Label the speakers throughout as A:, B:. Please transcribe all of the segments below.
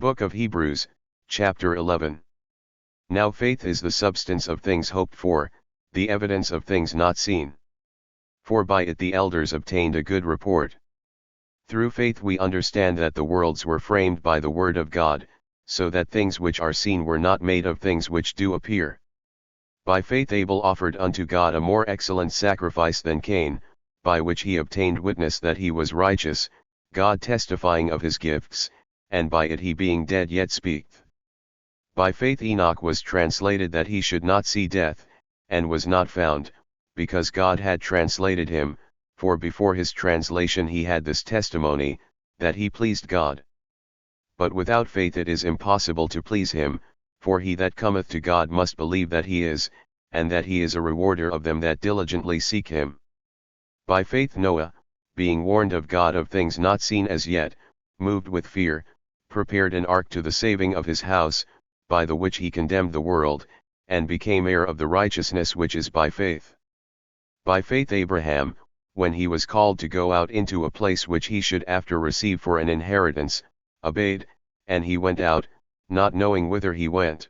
A: Book of Hebrews, chapter 11. Now faith is the substance of things hoped for, the evidence of things not seen. For by it the elders obtained a good report. Through faith we understand that the worlds were framed by the word of God, so that things which are seen were not made of things which do appear. By faith Abel offered unto God a more excellent sacrifice than Cain, by which he obtained witness that he was righteous, God testifying of his gifts, and by it he being dead yet speaketh. By faith Enoch was translated that he should not see death, and was not found, because God had translated him, for before his translation he had this testimony, that he pleased God. But without faith it is impossible to please him, for he that cometh to God must believe that he is, and that he is a rewarder of them that diligently seek him. By faith Noah, being warned of God of things not seen as yet, moved with fear, prepared an ark to the saving of his house, by the which he condemned the world, and became heir of the righteousness which is by faith. By faith Abraham, when he was called to go out into a place which he should after receive for an inheritance, obeyed, and he went out, not knowing whither he went.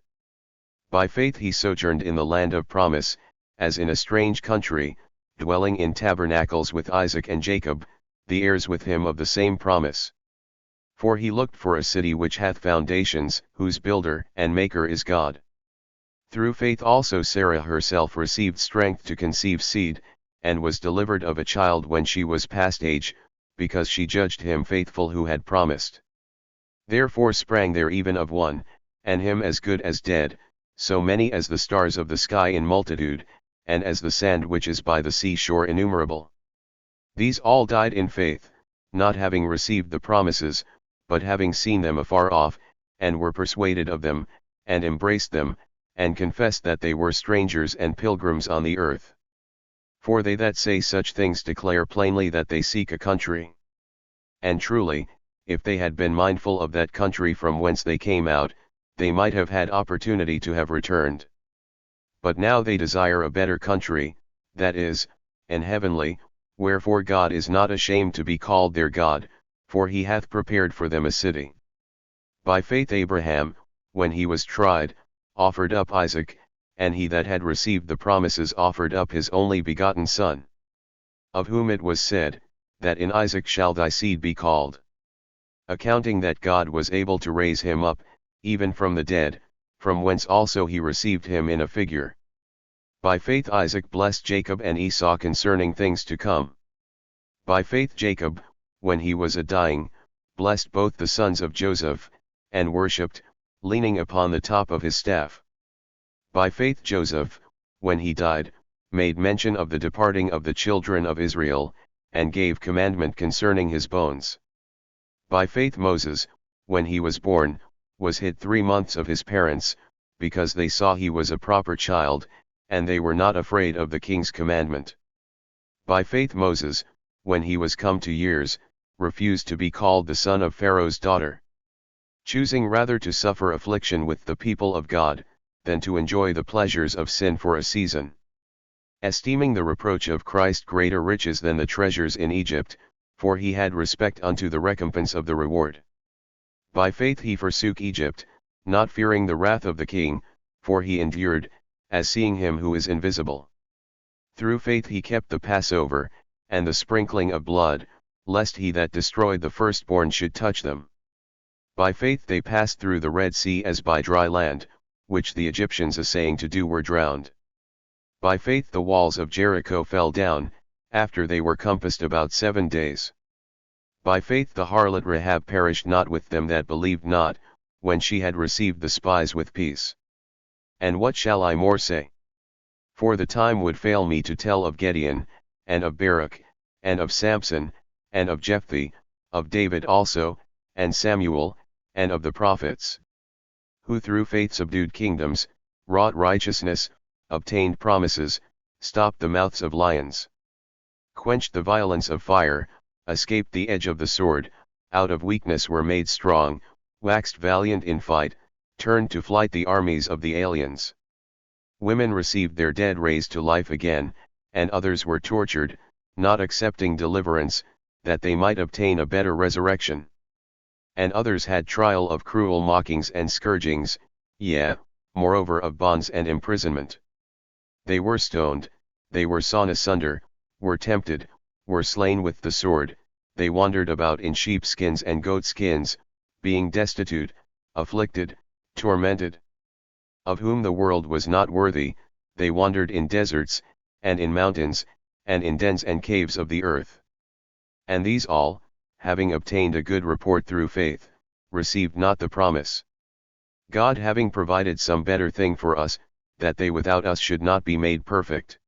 A: By faith he sojourned in the land of promise, as in a strange country, dwelling in tabernacles with Isaac and Jacob, the heirs with him of the same promise. For he looked for a city which hath foundations, whose builder and maker is God. Through faith also Sarah herself received strength to conceive seed, and was delivered of a child when she was past age, because she judged him faithful who had promised. Therefore sprang there even of one, and him as good as dead, so many as the stars of the sky in multitude, and as the sand which is by the sea shore innumerable. These all died in faith, not having received the promises, but having seen them afar off, and were persuaded of them, and embraced them, and confessed that they were strangers and pilgrims on the earth. For they that say such things declare plainly that they seek a country. And truly, if they had been mindful of that country from whence they came out, they might have had opportunity to have returned. But now they desire a better country, that is, an heavenly, wherefore God is not ashamed to be called their God, for he hath prepared for them a city. By faith Abraham, when he was tried, offered up Isaac, and he that had received the promises offered up his only begotten son. Of whom it was said, that in Isaac shall thy seed be called. Accounting that God was able to raise him up, even from the dead, from whence also he received him in a figure. By faith Isaac blessed Jacob and Esau concerning things to come. By faith Jacob, when he was a dying, blessed both the sons of Joseph, and worshipped, leaning upon the top of his staff. By faith Joseph, when he died, made mention of the departing of the children of Israel, and gave commandment concerning his bones. By faith Moses, when he was born, was hid 3 months of his parents, because they saw he was a proper child, and they were not afraid of the king's commandment. By faith Moses, when he was come to years, refused to be called the son of Pharaoh's daughter, choosing rather to suffer affliction with the people of God, than to enjoy the pleasures of sin for a season. Esteeming the reproach of Christ greater riches than the treasures in Egypt, for he had respect unto the recompense of the reward. By faith he forsook Egypt, not fearing the wrath of the king, for he endured, as seeing him who is invisible. Through faith he kept the Passover, and the sprinkling of blood, lest he that destroyed the firstborn should touch them. By faith they passed through the Red Sea as by dry land, which the Egyptians assaying to do were drowned. By faith the walls of Jericho fell down, after they were compassed about 7 days. By faith the harlot Rahab perished not with them that believed not, when she had received the spies with peace. And what shall I more say? For the time would fail me to tell of Gideon, and of Barak, and of Samson, and of Jephthah, of David also, and Samuel, and of the prophets, who through faith subdued kingdoms, wrought righteousness, obtained promises, stopped the mouths of lions, quenched the violence of fire, escaped the edge of the sword, out of weakness were made strong, waxed valiant in fight, turned to flight the armies of the aliens. Women received their dead raised to life again, and others were tortured, not accepting deliverance, that they might obtain a better resurrection. And others had trial of cruel mockings and scourgings, yea, moreover of bonds and imprisonment. They were stoned, they were sawn asunder, were tempted, were slain with the sword, they wandered about in sheepskins and goatskins, being destitute, afflicted, tormented. Of whom the world was not worthy, they wandered in deserts, and in mountains, and in dens and caves of the earth. And these all, having obtained a good report through faith, received not the promise. God having provided some better thing for us, that they without us should not be made perfect.